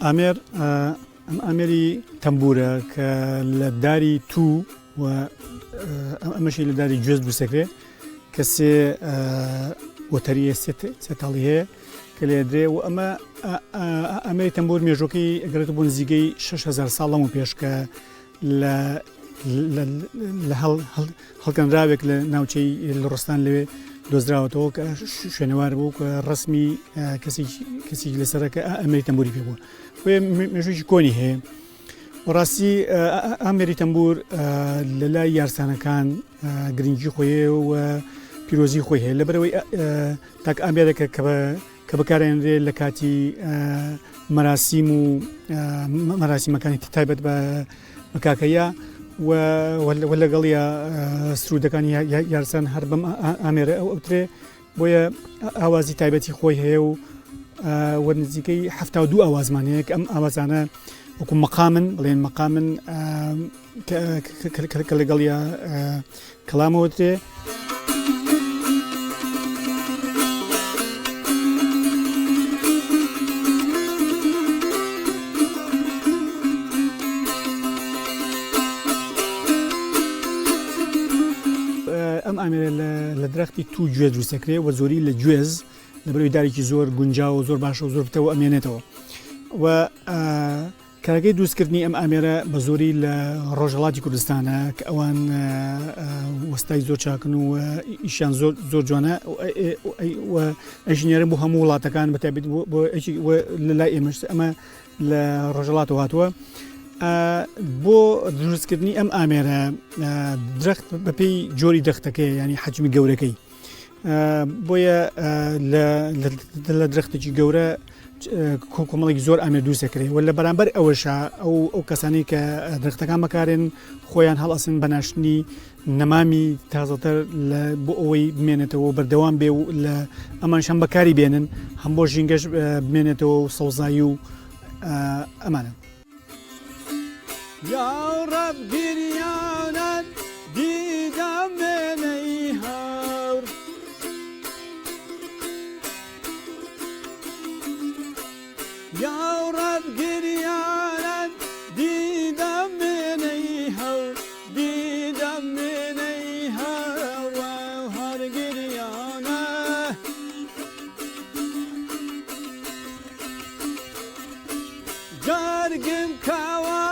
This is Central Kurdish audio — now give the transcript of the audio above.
ئامێر ئەمێری تەمبورە کە لە داری تو و ئەمەشی لە داری گوێز دروستەکرێ کە سێ وەتەریە سێ تاڵی هەیە کە لێ درێ و ئەمە ئەمەری تەمبور مێژۆکەی ئەگەرێتە بۆ نزیگەی 6,000 ساڵ لەمە پێش کە لە هەڵکەنراوێک لە ناوچەی لە ڕستان لەوێ دۆزراوەتەوە کە شوێنەوار بوو کە ڕسمی کەسی لەسەرەکە ئەمەری تەمبوری پێ بووە وێ مێژوویی کۆنی هەیە ڕاستی ئەمێری تەمبور لە لای یارسانەکان گرنگی خۆیە و پیرۆزی خۆی هەیە لەبەرەوەی تاک ئامێرەکە کە بەکارێنرێ لە کاتی مەراسیم و مەراسیمەکانی تایبەت بە کاکەیە و لەگەڵیە سرودەکانی یارسان هەر بەم ئامێرە ئەوترێ بۆیە ئاوازی تایبەتی خۆی هەیە و وەرنزیکەی 72 ئاوازمانەیە کە ئەم ئاوازانە وەکو مەقامن بڵێن مەقامن کە لەگەڵیە کەڵامەوەترێ ئەم ئامێرە لە درەختی تو گوێز دروستەکرێ و زۆری لە گوێز لەبەرەوەی دارێکی زۆر گونجاو و زۆر باشە و زۆر بتەوە ئەمێنێتەوە و کارەکەی دروستکردنی ئەم ئامێرە بە زۆری لە ڕۆژهەڵاتی کوردستانە کە ئەوان وەستای زۆر چاکن و ئیشیان زۆر جوانە ئەژینێرە بۆ هەموو وڵاتەکان بەتایبەت لە لای ئێمەش ئەمە لە ڕۆژهەڵاتەوە هاتووە بۆ دروستکردنی ئەم ئامێرە درەخت بەپێی جۆری دەختەکەی ینی حەجمی گەورەکەی بۆیە لە درەختێکی گەورە کۆمەڵێکی زۆر ئامێر دروستەکرێ و لە بەرامبەر ئەوەشە ئەو کەسانی کە درەختەکان بەکارێن خۆیان هەڵئەسن بە ناشتنی نەمامی تازەتر بۆ ئەوەی بمێنێتەوە بەردەوام بێ و لە ئەمانشان بەکاری بێنن هەم بۆ ژینگەش بمێنێتەوە و سەوزایی و ئەمانە یا رب گریانت دیدم منی هر یا رب گریانت دیدم منی هر دیدم منی هر و هر گریانه جرگم کوا